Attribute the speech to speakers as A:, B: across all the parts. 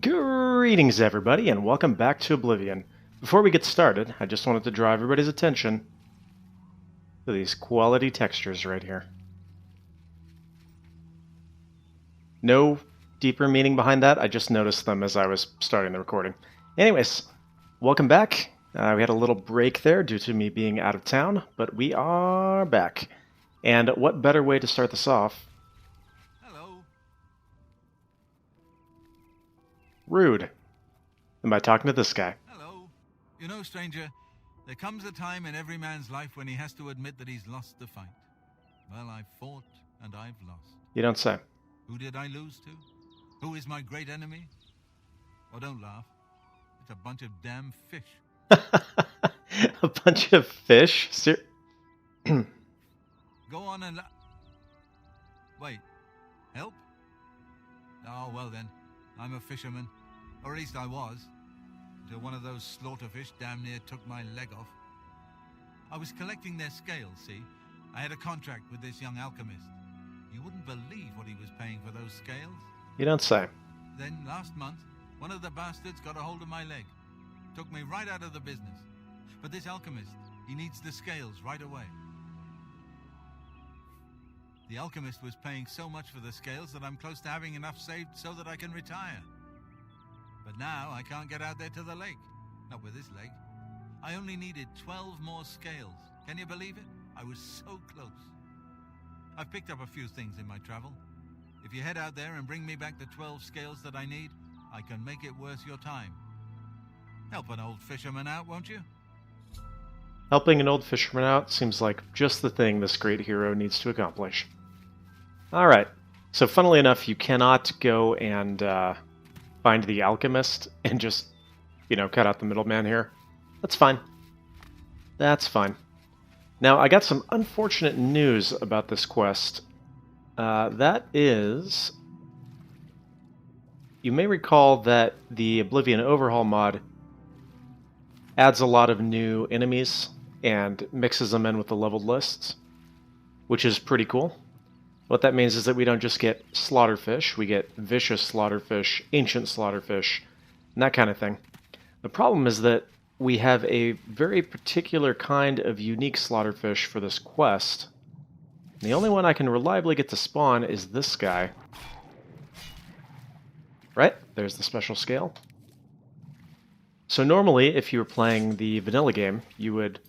A: Greetings, everybody, and welcome back to Oblivion. Before we get started, I just wanted to draw everybody's attention to these quality textures right here. No deeper meaning behind that, I just noticed them as I was starting the recording. Anyways, welcome back. We had a little break there due to me being out of town, but we are back. And what better way to start this off?
B: Hello.
A: Rude. Than by talking to this guy.
B: Hello. You know, stranger, there comes a time in every man's life when he has to admit that he's lost the fight. Well, I've fought and I've lost.
A: You don't say.
B: Who did I lose to? Who is my great enemy? Oh, don't laugh. It's a bunch of damn fish.
A: A bunch of fish?
B: Go on and wait. Help? Oh, well then. I'm a fisherman. Or at least I was. Until one of those slaughterfish damn near took my leg off. I was collecting their scales, see? I had a contract with this young alchemist. You wouldn't believe what he was paying for those scales.
A: You don't say.
B: Then, last month, one of the bastards got a hold of my leg. Took me right out of the business. But this alchemist, he needs the scales right away. The alchemist was paying so much for the scales that I'm close to having enough saved so that I can retire. But now I can't get out there to the lake. Not with this leg. I only needed 12 more scales. Can you believe it? I was so close. I've picked up a few things in my travel. If you head out there and bring me back the 12 scales that I need, I can make it worth your time. Help an old fisherman out, won't you?
A: Helping an old fisherman out seems like just the thing this great hero needs to accomplish. Alright, so funnily enough, you cannot go and find the alchemist and just, cut out the middleman here. That's fine. That's fine. Now, I got some unfortunate news about this quest. That is... You may recall that the Oblivion Overhaul mod adds a lot of new enemies and mixes them in with the leveled lists, which is pretty cool. What that means is that we don't just get slaughterfish, we get vicious slaughterfish, ancient slaughterfish, and that kind of thing. The problem is that we have a very particular kind of unique slaughterfish for this quest. And the only one I can reliably get to spawn is this guy. Right? There's the special scale. So normally, if you were playing the vanilla game, you would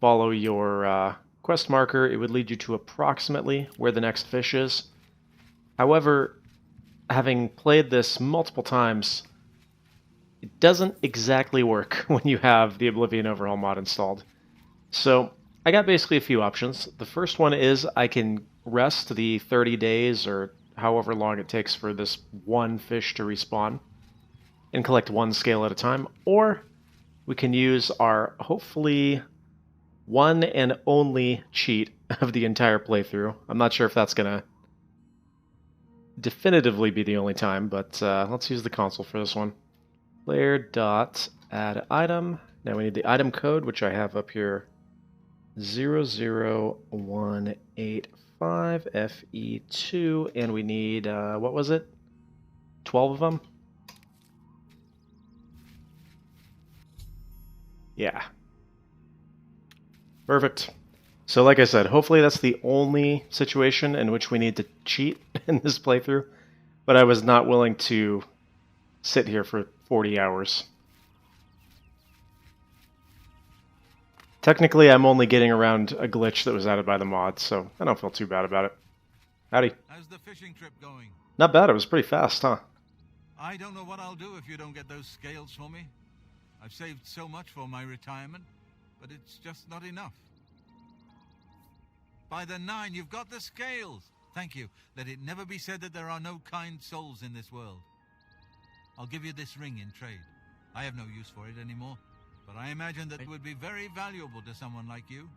A: follow your quest marker. It would lead you to approximately where the next fish is. However, having played this multiple times, it doesn't exactly work when you have the Oblivion Overhaul mod installed. So I got basically a few options. The first one is I can rest the 30 days or however long it takes for this one fish to respawn and collect one scale at a time, or we can use our hopefully one and only cheat of the entire playthrough. I'm not sure if that's going to definitively be the only time, but let's use the console for this one. Player.add item. Now we need the item code, which I have up here, 00185FE2, and we need, what was it? 12 of them? Yeah. Perfect. So like I said, hopefully that's the only situation in which we need to cheat in this playthrough, but I was not willing to sit here for 40 hours. Technically, I'm only getting around a glitch that was added by the mod, so I don't feel too bad about it. Howdy.
B: How's the fishing trip going?
A: Not bad, it was pretty fast, huh?
B: I don't know what I'll do if you don't get those scales for me. I've saved so much for my retirement, but it's just not enough. By the 9, you've got the scales. Thank you. Let it never be said that there are no kind souls in this world. I'll give you this ring in trade. I have no use for it anymore, but I imagine that it would be very valuable to someone like you.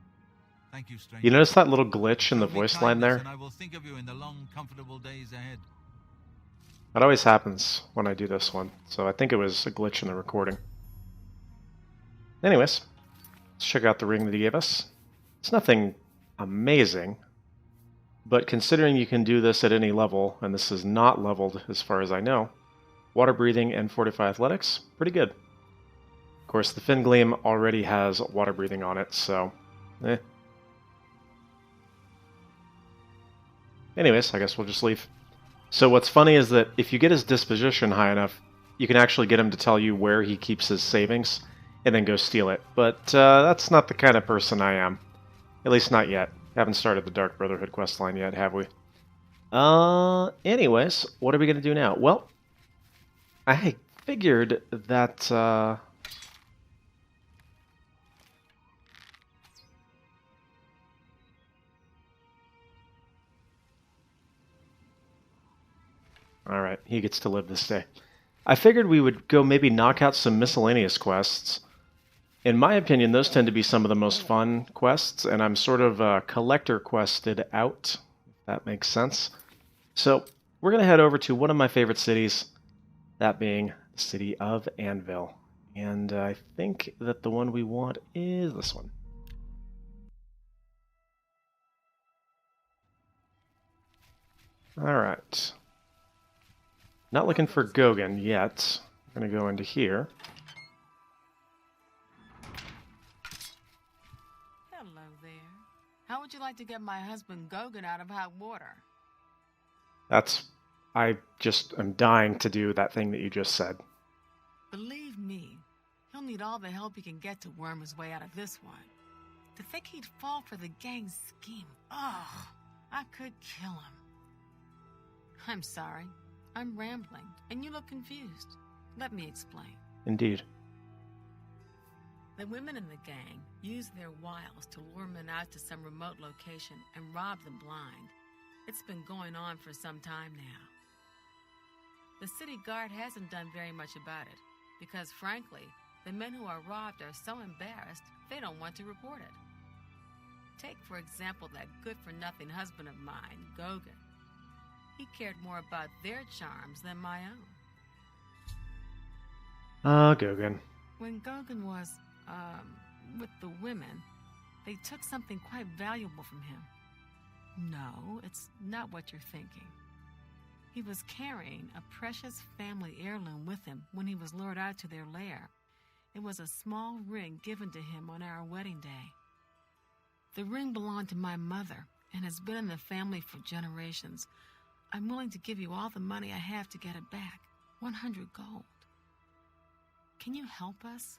B: Thank you, stranger.
A: You notice that little glitch in the voice line there?
B: And I will think of you in the long, comfortable days ahead.
A: That always happens when I do this one, so I think it was a glitch in the recording. Anyways, let's check out the ring that he gave us. It's nothing amazing, but considering you can do this at any level, and this is not leveled as far as I know, water breathing, and fortify athletics. Pretty good. Of course, the Fin Gleam already has water breathing on it, so Anyways, I guess we'll just leave. So what's funny is that if you get his disposition high enough, you can actually get him to tell you where he keeps his savings, and then go steal it. But that's not the kind of person I am. At least not yet. Haven't started the Dark Brotherhood questline yet, have we? Anyways, what are we going to do now? Well, I figured that... Alright, he gets to live this day. I figured we would go maybe knock out some miscellaneous quests. In my opinion, those tend to be some of the most fun quests, and I'm sort of collector quested out, if that makes sense. So, we're going to head over to one of my favorite cities, that being the city of Anvil. And I think that the one we want is this one. Alright. Not looking for Gogan yet. I'm going to go into here.
C: Hello there. How would you like to get my husband Gogan out of hot water?
A: I just am dying to do that thing that you just said.
C: Believe me, he'll need all the help he can get to worm his way out of this one. To think he'd fall for the gang's scheme. Oh, I could kill him. I'm sorry. I'm rambling, and you look confused. Let me explain.
A: Indeed.
C: The women in the gang use their wiles to lure men out to some remote location and rob them blind. It's been going on for some time now. The city guard hasn't done very much about it, because frankly, the men who are robbed are so embarrassed they don't want to report it. Take, for example, that good-for-nothing husband of mine, Gogan. He cared more about their charms than my own.
A: Gogan.
C: When Gogan was, with the women, they took something quite valuable from him. No, it's not what you're thinking. He was carrying a precious family heirloom with him when he was lured out to their lair. It was a small ring given to him on our wedding day. The ring belonged to my mother and has been in the family for generations. I'm willing to give you all the money I have to get it back. 100 gold. Can you help us?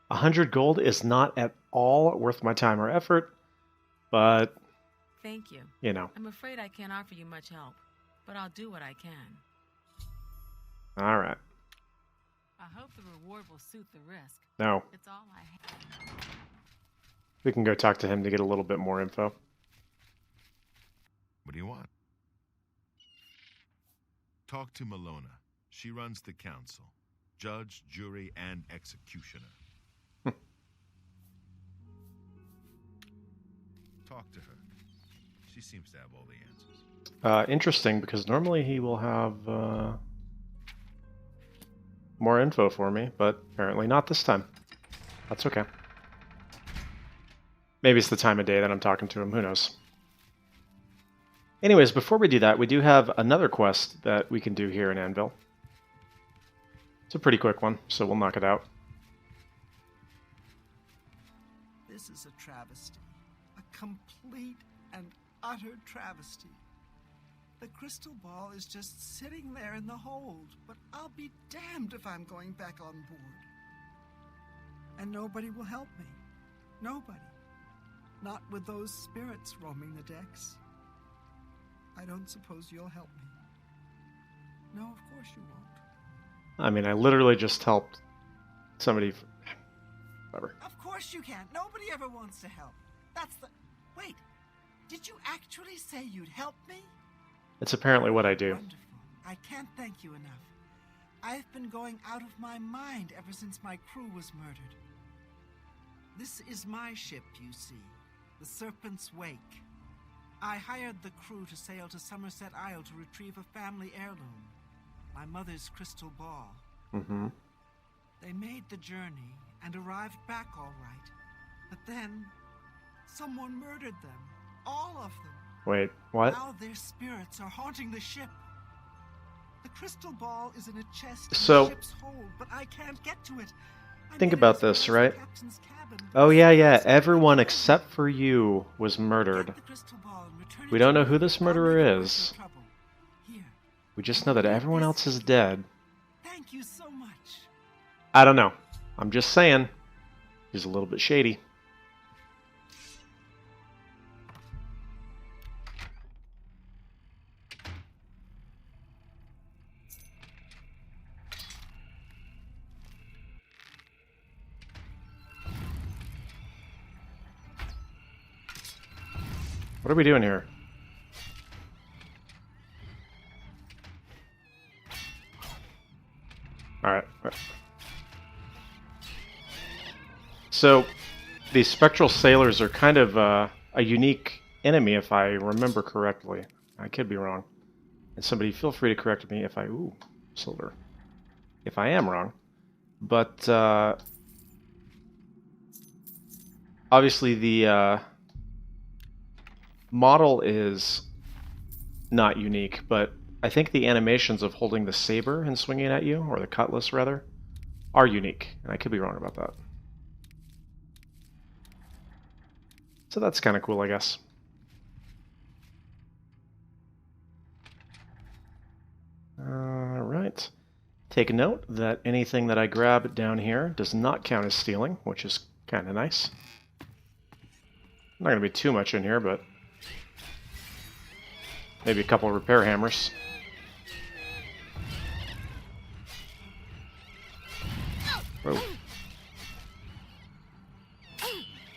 A: 100 gold is not at all worth my time or effort, but...
C: Thank you.
A: You know.
C: I'm afraid I can't offer you much help, but I'll do what I can.
A: Alright.
C: I hope the reward will suit the risk.
A: No.
C: It's all I have.
A: We can go talk to him to get a little bit more info.
D: What do you want? Talk to Malona. She runs the council. Judge, jury, and executioner. Talk to her. She seems to have all the answers.
A: Interesting, because normally he will have more info for me, but apparently not this time. That's okay. Maybe it's the time of day that I'm talking to him. Who knows? Anyways, before we do that, we do have another quest that we can do here in Anvil. It's a pretty quick one, so we'll knock it out.
E: This is a travesty. A complete and utter travesty. The crystal ball is just sitting there in the hold, but I'll be damned if I'm going back on board. And nobody will help me. Nobody. Not with those spirits roaming the decks. I don't suppose you'll help me. No, of course you won't.
A: I mean, I literally just helped somebody... Whatever.
E: Of course you can't. Nobody ever wants to help. That's the... Wait. Did you actually say you'd help me?
A: It's apparently what I do.
E: Wonderful. I can't thank you enough. I've been going out of my mind ever since my crew was murdered. This is my ship, you see. The Serpent's Wake. I hired the crew to sail to Somerset Isle to retrieve a family heirloom. My mother's crystal ball.
A: Mm-hmm.
E: They made the journey and arrived back all right. But then, someone murdered them. All of them.
A: Wait, what?
E: Now their spirits are haunting the ship. The crystal ball is in a chest
A: So-
E: in the ship's hold, but I can't get to it. I
A: Think
E: made it
A: about
E: as far
A: this,
E: as the
A: right?
E: captain's cabin, but
A: Oh yeah, yeah,
E: it's not
A: everyone
E: open.
A: except for you was murdered.
E: Get the crystal ball and return it
A: We
E: to
A: don't know
E: me.
A: who this
E: I'll make
A: murderer
E: it worth
A: is.
E: your trouble. Here.
A: We just know that everyone else is dead.
E: Thank you so much.
A: I don't know. I'm just saying. He's a little bit shady. What are we doing here? Alright. So, these spectral sailors are kind of a unique enemy, if I remember correctly. I could be wrong. And somebody feel free to correct me if I... Ooh, silver. If I am wrong. But, obviously the model is not unique, but I think the animations of holding the saber and swinging at you, or the cutlass rather, are unique, and I could be wrong about that. So that's kind of cool, I guess. Alright. Take note that anything that I grab down here does not count as stealing, which is kind of nice. Not going to be too much in here, but maybe a couple of repair hammers. Whoa.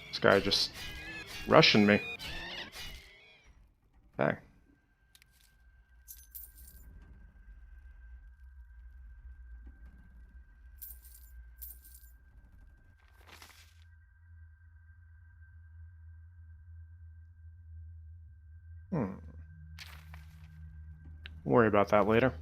A: This guy just rushing me. Okay. Worry about that later.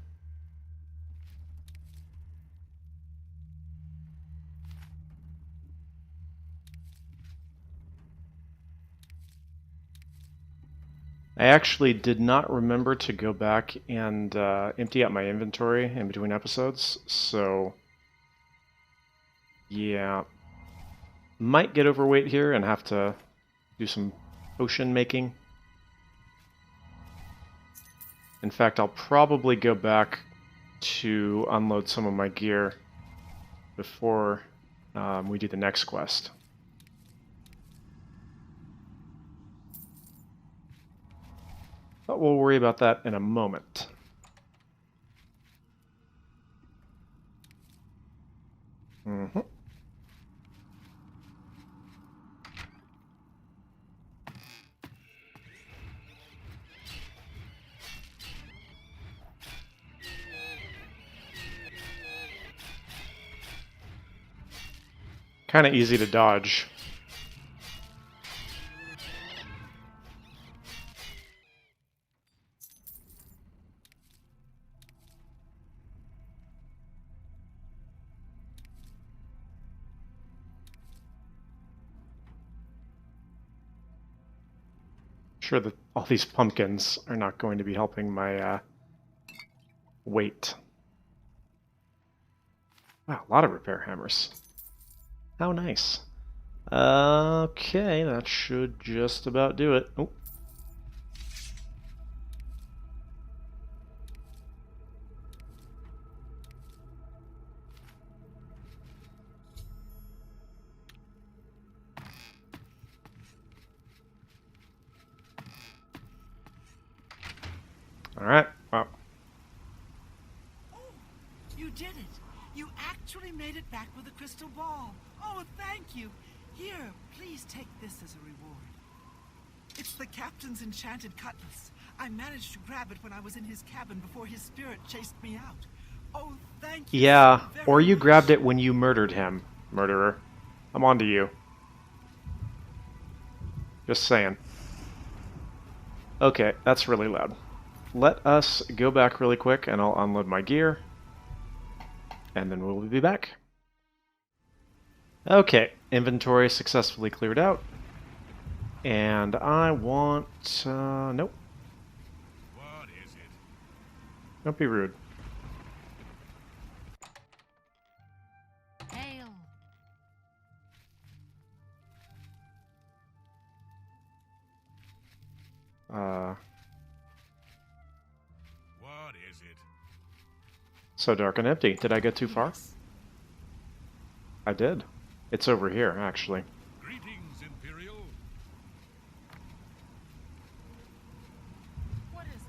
A: I actually did not remember to go back and empty out my inventory in between episodes, so yeah, might get overweight here and have to do some potion making. In fact, I'll probably go back to unload some of my gear before we do the next quest. But we'll worry about that in a moment. Mm-hmm. Kind of easy to dodge. Sure that all these pumpkins are not going to be helping my weight. Wow, a lot of repair hammers. How nice. Okay, that should just about do it. Oh. Alright, well.
E: Oh, you did it. You actually made it back with a crystal ball. Oh, thank you. Here, please take this as a reward. It's the captain's enchanted cutlass. I managed to grab it when I was in his cabin before his spirit chased me out. Oh, thank you.
A: Yeah,
E: so very
A: or you
E: much.
A: grabbed it when you murdered him, murderer. I'm on to you. Just saying. Okay, that's really loud. Let us go back really quick and I'll unload my gear. And then we'll be back. Okay, inventory successfully cleared out. And I want... nope.
D: What is it?
A: Don't be rude. So dark and empty. Did I go too far?
C: Yes.
A: I did. It's over here, actually.
F: Greetings, Imperial.
C: What is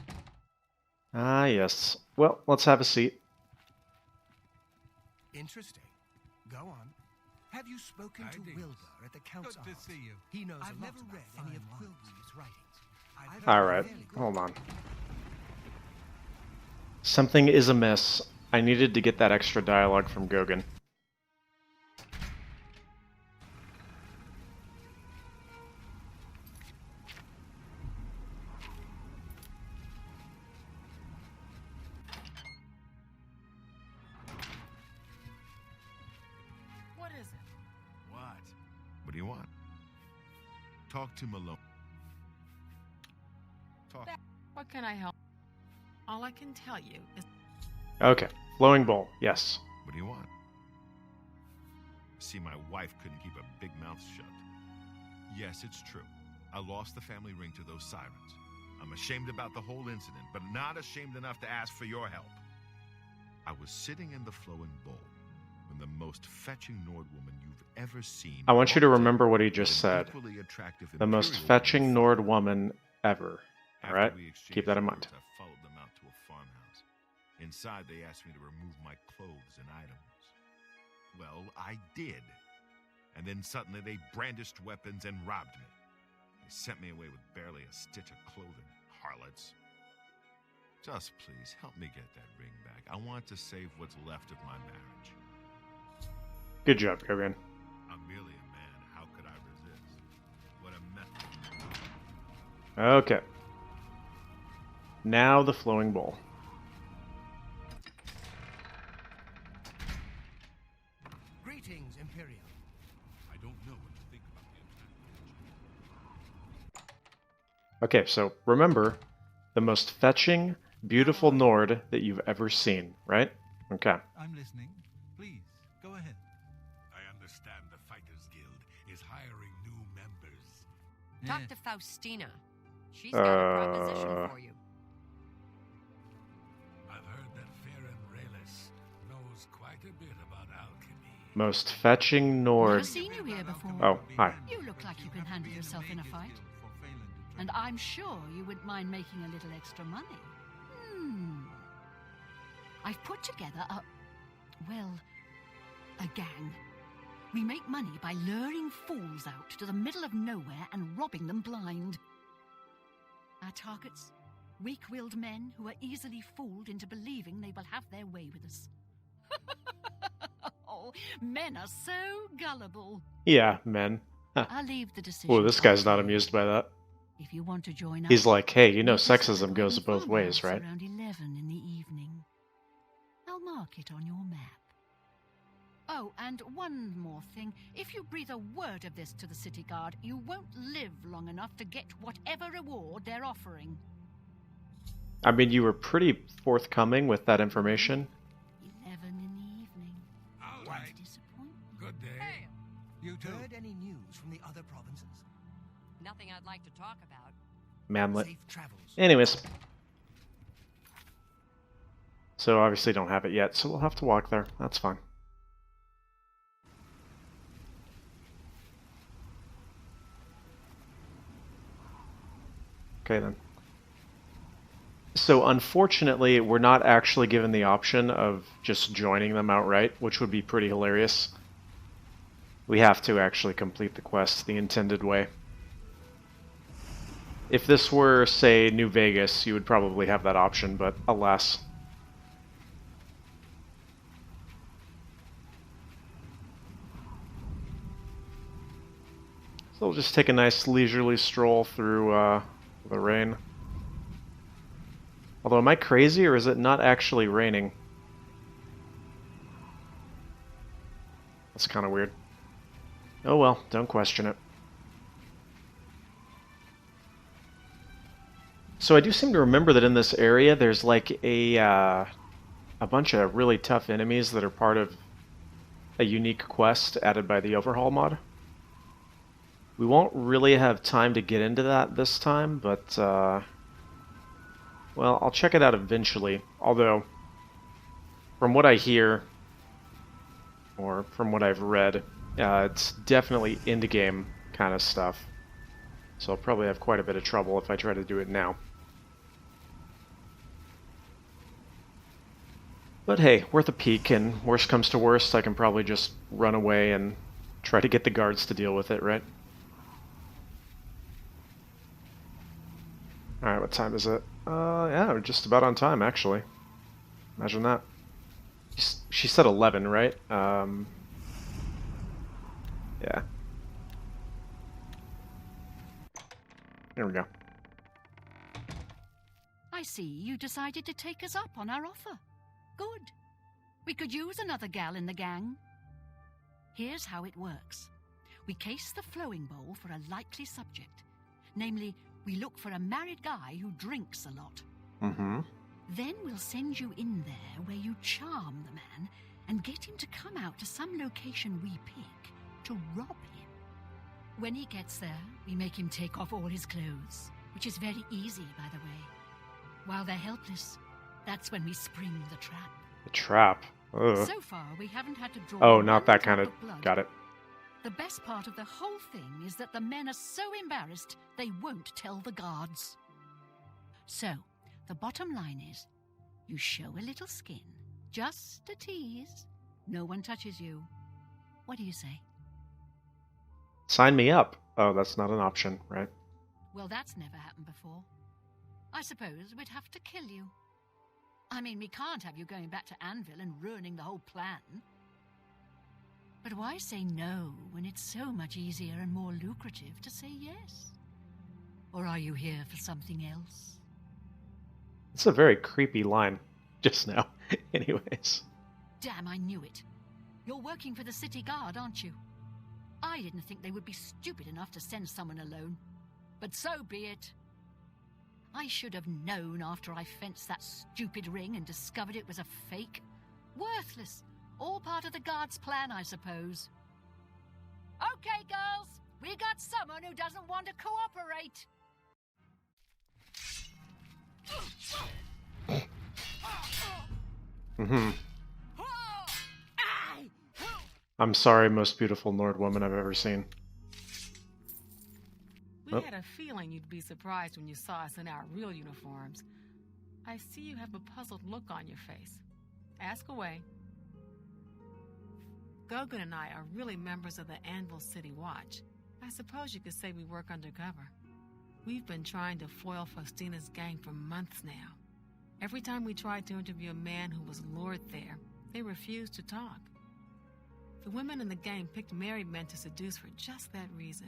C: it?
A: Ah, yes. Well, let's have a seat.
G: Interesting. Go on. Have you spoken to
B: Tidings.
G: Wilbur at the Count's
B: Good to
G: office?
B: see you.
G: He knows
E: I've
G: a lot
E: never
G: about
E: read
G: any
E: any
G: of
E: of
G: Quilbury's writings. I've heard
A: All
G: they're
A: right,
G: fairly good.
A: hold on. Something is amiss. I needed to get that extra dialogue from Gogan.
C: What is it?
D: What? What do you want? Talk to Malone. Talk.
C: What can I help? All I can tell you is
A: Okay, flowing bowl, yes.
D: What do you want? See, my wife couldn't keep a big mouth shut. Yes, it's true. I lost the family ring to those sirens. I'm ashamed about the whole incident, but not ashamed enough to ask for your help. I was sitting in the flowing bowl when the most fetching Nord woman you've ever seen.
A: I want you to
D: walked in
A: remember what he
D: with
A: just
D: an
A: said.
D: equally attractive
A: The most
D: Imperial
A: fetching
D: woman
A: Nord
D: following.
A: woman ever.
D: After
A: Alright?
D: we exchanged
A: Keep that in
D: some
A: mind.
D: words, I followed them out to a farmhouse. Inside, they asked me to remove my clothes and items. Well, I did. And then suddenly they brandished weapons and robbed me. They sent me away with barely a stitch of clothing, harlots. Just please, help me get that ring back. I want to save what's left of my marriage.
A: Good job, Gogan.
D: I'm merely a man. How could I resist? What a method.
A: Okay. Now the flowing bowl.
G: Greetings, Imperial.
F: I don't know what to think about the
A: Okay, so remember, the most fetching, beautiful Nord that you've ever seen, right? Okay.
B: I'm listening. Please, go ahead.
F: I understand the Fighters Guild is hiring new members.
H: Talk
B: Yeah.
H: to Faustina. She's got a proposition
A: Uh,
H: for you.
F: I've heard that Farron Reyes knows quite a bit about alchemy.
A: Most fetching Nord.
I: Never seen you here before.
A: Oh, hi.
I: You look like you can handle yourself in a fight. And I'm sure you wouldn't mind making a little extra money. I've put together a gang. We make money by luring fools out to the middle of nowhere and robbing them blind. Our targets? Weak-willed men who are easily fooled into believing they will have their way with us. Oh, men are so gullible.
A: Yeah, men.
I: I'll leave the decision.
A: Oh, this guy's
I: up
A: not
I: to you.
A: amused by that.
I: If you want to join us,
A: He's like, hey, you know
I: meet us at the
A: sexism goes
I: Gogan
A: both ways,
I: farmhouse
A: right?
I: Around 11 in the evening. I'll mark it on your map. Oh, and one more thing. If you breathe a word of this to the city guard, you won't live long enough to get whatever reward they're offering.
A: I mean, you were pretty forthcoming with that information.
I: 11 in the evening.
F: All
I: Won't
F: right.
I: disappoint me.
F: Good day.
B: You too.
G: Heard any news from the other provinces?
H: Nothing I'd like to talk about.
A: Manlet.
G: Safe travels.
A: Anyways. So obviously don't have it yet, so we'll have to walk there. That's fine. Okay then. So unfortunately, we're not actually given the option of just joining them outright, which would be pretty hilarious. We have to actually complete the quest the intended way. If this were, say, New Vegas, you would probably have that option, but alas. So we'll just take a nice leisurely stroll through the rain. Although, am I crazy, or is it not actually raining? That's kind of weird. Oh well, don't question it. So I do seem to remember that in this area there's like a bunch of really tough enemies that are part of a unique quest added by the Overhaul mod. We won't really have time to get into that this time, but Well, I'll check it out eventually. Although, from what I hear, or from what I've read, it's definitely end-game kind of stuff. So I'll probably have quite a bit of trouble if I try to do it now. But hey, worth a peek, and worst comes to worst, I can probably just run away and try to get the guards to deal with it, right? Alright, what time is it? Yeah, we're just about on time, actually. Imagine that. She said 11, right? Yeah. There we go.
I: I see you decided to take us up on our offer. Good. We could use another gal in the gang. Here's how it works. We case the flowing bowl for a likely subject. Namely, we look for a married guy who drinks a lot.
A: Mm-hmm.
I: Then we'll send you in there where you charm the man and get him to come out to some location we pick to rob him. When he gets there, we make him take off all his clothes, which is very easy, by the way. While they're helpless, that's when we spring the trap.
A: The trap. Ugh.
I: So far, we haven't had to draw.
A: Oh, not
I: one
A: that kind of...
I: drop blood.
A: Got it.
I: The best part of the whole thing is that the men are so embarrassed they won't tell the guards. So, the bottom line is, you show a little skin, just a tease. No one touches you. What do you say?
A: Sign me up. Oh, that's not an option, right?
I: Well, that's never happened before. I suppose we'd have to kill you. I mean, we can't have you going back to Anvil and ruining the whole plan. But why say no when it's so much easier and more lucrative to say yes? Or are you here for something else?
A: It's a very creepy line just now. Anyways.
I: Damn, I knew it. You're working for the city guard, aren't you? I didn't think they would be stupid enough to send someone alone. But so be it. I should have known after I fenced that stupid ring and discovered it was a fake. Worthless. All part of the guard's plan, I suppose. Okay, girls. We got someone who doesn't want to cooperate.
A: Mm-hmm. I'm sorry, most beautiful Nord woman I've ever seen.
C: We had a feeling you'd be surprised when you saw us in our real uniforms. I see you have a puzzled look on your face. Ask away. Gogan and I are really members of the Anvil City Watch. I suppose you could say we work undercover. We've been trying to foil Faustina's gang for months now. Every time we tried to interview a man who was lured there, they refused to talk. The women in the gang picked married men to seduce for just that reason.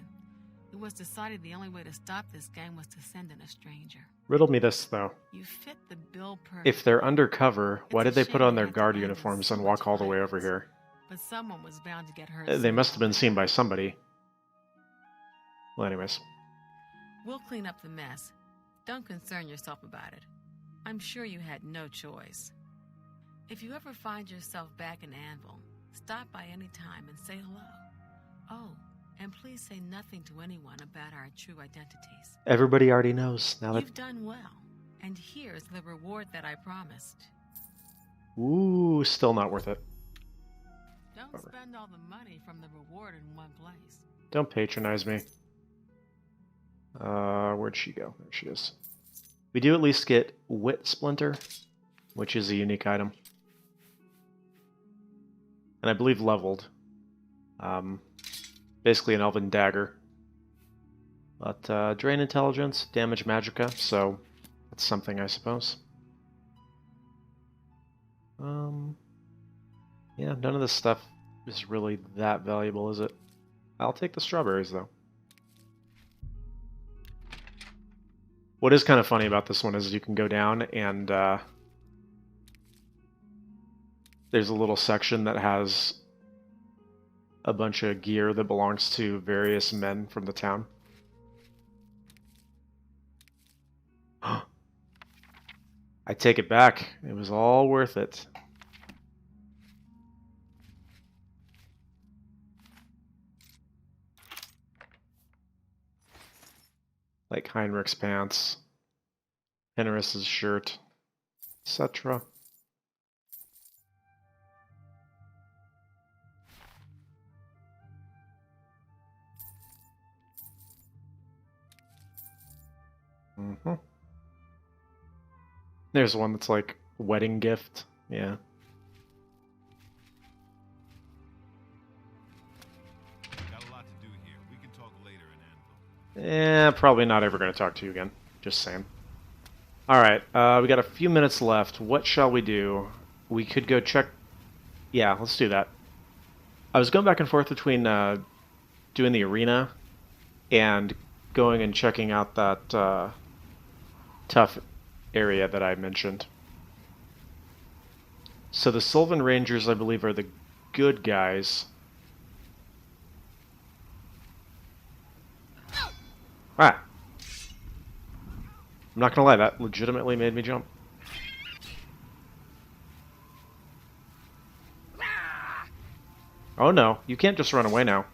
C: It was decided the only way to stop this gang was to send in a stranger.
A: Riddle me this, though.
C: You fit the bill perfect.
A: If they're undercover, why did
C: It's a
A: they put
C: shame
A: on
C: they
A: their
C: had to
A: guard
C: end in
A: uniforms
C: so
A: and
C: much
A: walk all the way over
C: violence.
A: here?
C: But someone was bound to get hurt.
A: They must have been seen by somebody. Well, anyways.
C: We'll clean up the mess. Don't concern yourself about it. I'm sure you had no choice. If you ever find yourself back in Anvil, stop by any time and say hello. Oh, and please say nothing to anyone about our true identities.
A: Everybody already knows now that...
C: You've done well, and here's the reward that I promised.
A: Ooh, still not worth it.
C: Don't spend all the money from the reward in one place.
A: Don't patronize me. Where'd she go? There she is. We do at least get Wit Splinter, which is a unique item. And I believe leveled. Basically an elven dagger. But drain intelligence, damage magicka, so that's something, I suppose. Yeah, none of this stuff is really that valuable, is it? I'll take the strawberries, though. What is kind of funny about this one is you can go down and there's a little section that has a bunch of gear that belongs to various men from the town. I take it back. It was all worth it. Like Heinrich's pants, Henris's shirt, etc. Mm-hmm. There's one that's like wedding gift. Yeah.
D: Got a lot to do here. We can talk later in Anvil.
A: Probably not ever going to talk to you again. Just saying. Alright, we got a few minutes left. What shall we do? We could go check... Yeah, let's do that. I was going back and forth between doing the arena and going and checking out that tough area that I mentioned. So the Sylvan Rangers, I believe, are the good guys. Ah! I'm not gonna lie, that legitimately made me jump. Oh no, you can't just run away now.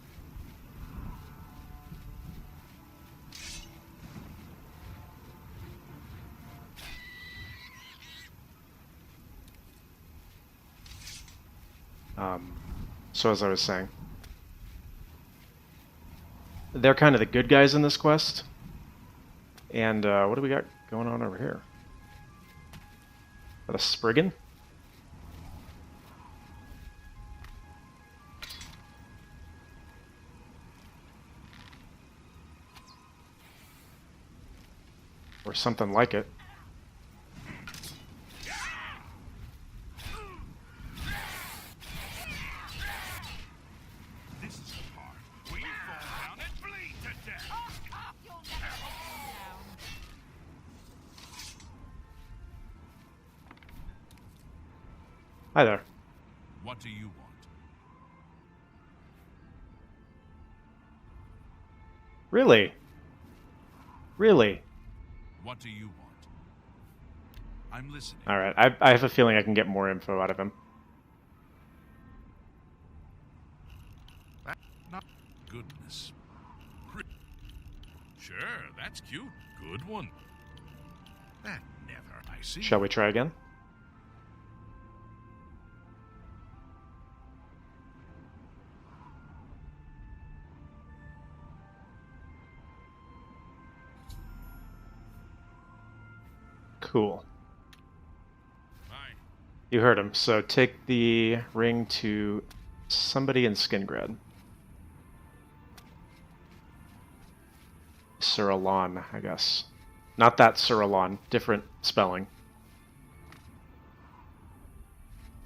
A: So as I was saying, they're kind of the good guys in this quest. And what do we got going on over here? Is that a Spriggan? Or something like it.
F: This is the part. We fall down and bleed to death.
H: You'll never hold me down.
A: Hi there.
F: What do you want?
A: Really? Really?
F: What do you want? I'm listening.
A: Alright, I have a feeling I can get more info out of him.
F: Not goodness. Sure, that's cute. Good one. That never. I see.
A: Shall we try again? Cool.
F: Fine.
A: You heard him. So take the ring to somebody in Skingrad. Sir Alon, I guess. Not that Sir Alon. Different spelling.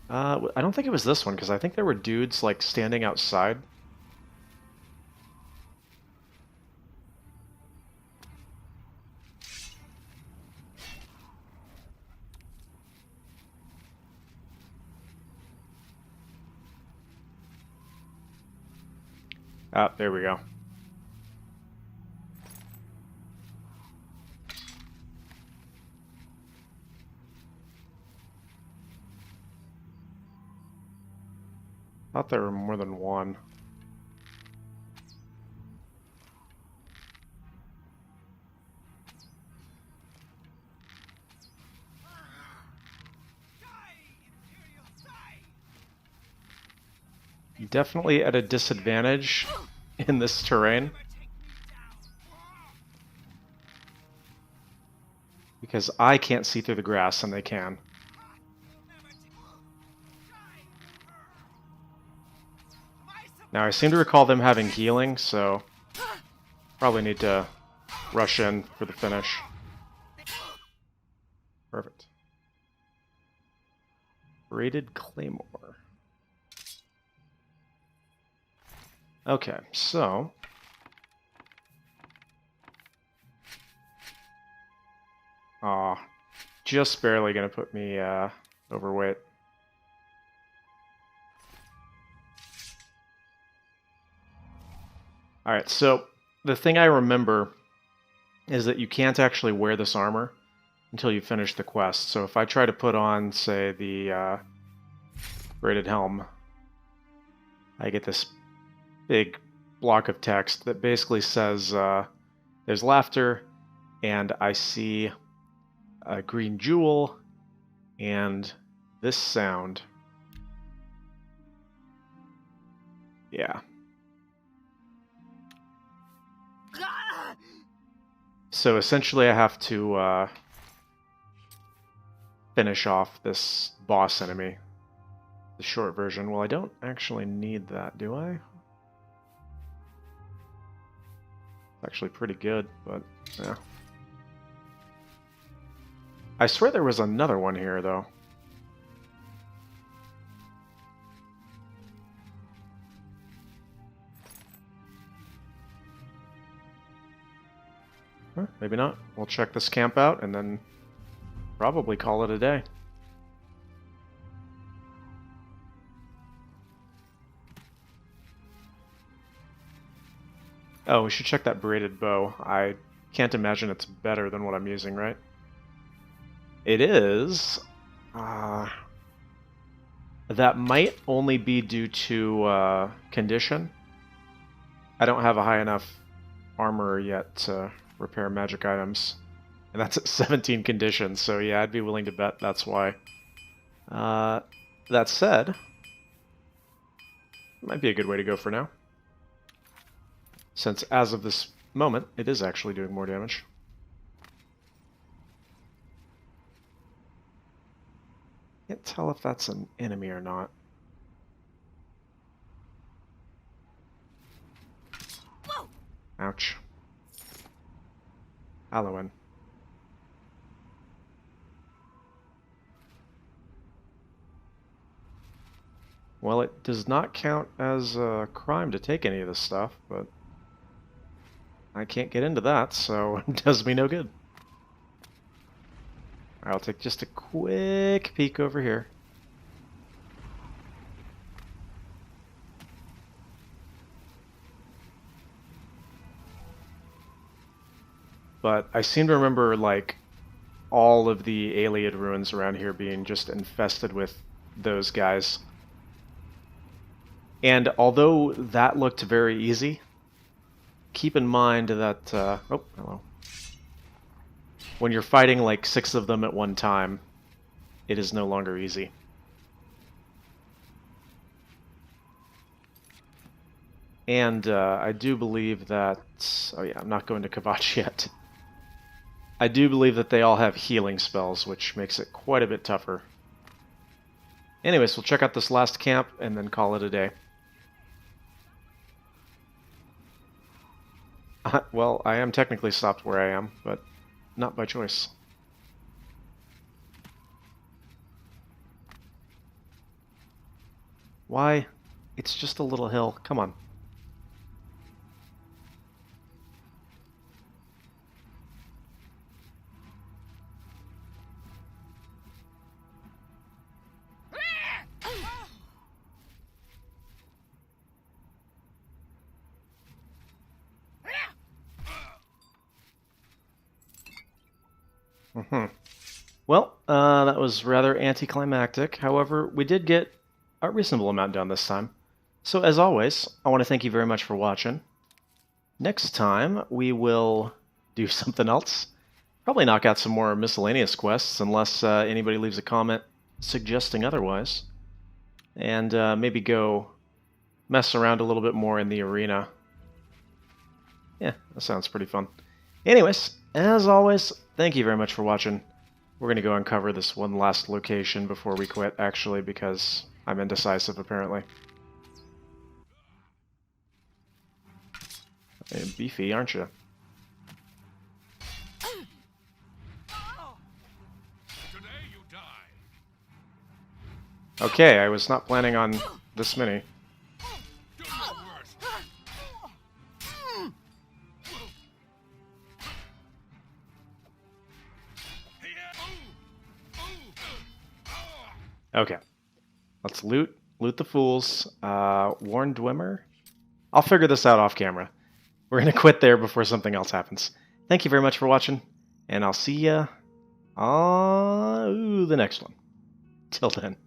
A: I don't think it was this one, because I think there were dudes, like, standing outside. Ah, there we go. Thought there were more than one. Definitely at a disadvantage in this terrain. Because I can't see through the grass and they can. Now I seem to recall them having healing, so probably need to rush in for the finish. Perfect. Braided Claymore. Okay, so just barely gonna put me overweight. Alright, so the thing I remember is that you can't actually wear this armor until you finish the quest. So if I try to put on, say, the braided helm, I get this big block of text that basically says there's laughter, and I see a green jewel, and this sound. Yeah. So essentially I have to finish off this boss enemy. The short version. Well, I don't actually need that, do I? It's actually pretty good, but yeah. I swear there was another one here, though. Huh, maybe not. We'll check this camp out and then probably call it a day. Oh, we should check that braided bow. I can't imagine it's better than what I'm using, right? It is. That might only be due to condition. I don't have a high enough armor yet to repair magic items. And that's at 17 condition, so yeah, I'd be willing to bet that's why. That said, it might be a good way to go for now. Since as of this moment, it is actually doing more damage. Can't tell if that's an enemy or not.
H: Whoa.
A: Ouch. Halloween. Well, it does not count as a crime to take any of this stuff, but I can't get into that, so it does me no good. I'll take just a quick peek over here. But I seem to remember, like, all of the Ayleid ruins around here being just infested with those guys. And although that looked very easy, keep in mind that, oh, hello. When you're fighting like 6 of them at one time, it is no longer easy. And I do believe that, oh yeah, I'm not going to Kvatch yet. I do believe that they all have healing spells, which makes it quite a bit tougher. Anyways, we'll check out this last camp and then call it a day. Well, I am technically stopped where I am, but not by choice. Why? It's just a little hill. Come on. Well, that was rather anticlimactic. However, we did get a reasonable amount done this time. So as always, I want to thank you very much for watching. Next time, we will do something else. Probably knock out some more miscellaneous quests, unless anybody leaves a comment suggesting otherwise. And maybe go mess around a little bit more in the arena. Yeah, that sounds pretty fun. Anyways, as always, thank you very much for watching. We're going to go uncover this one last location before we quit, actually, because I'm indecisive, apparently. Hey, beefy, aren't you?
F: Today you die.
A: Okay, I was not planning on this many.
F: Do your worst.
A: Okay. Let's loot the fools. Warn Dwemer? I'll figure this out off camera. We're going to quit there before something else happens. Thank you very much for watching, and I'll see ya on the next one. Till then.